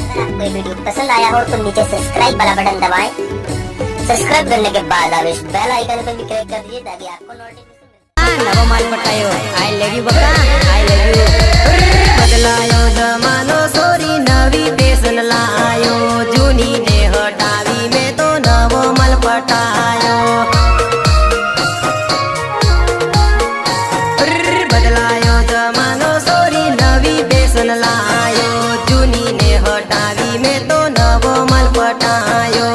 आपको ये वीडियो पसंद आया हो तो नीचे सब्सक्राइब वाला बटन दबाएं। सब्सक्राइब करने के बाद आप इस बेल आइकन पर भी क्लिक कर दीजिए ताकि आपको नोटिफिकेशन नवा माल पटायो आई लव यू बका आई लव यू बदलायो जमानो सोरी नवी फैशन लायो जूनी ने हटावी में तो नवो माल पटायो बदलायो जमानो सोरी नवी फैशन लायो जूनी ने हटावी में तो नवो माल पटायो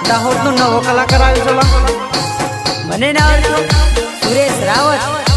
દાહોદ નો નવો કલાકાર આવ્યો છે મને નામ સુરેશ રાવત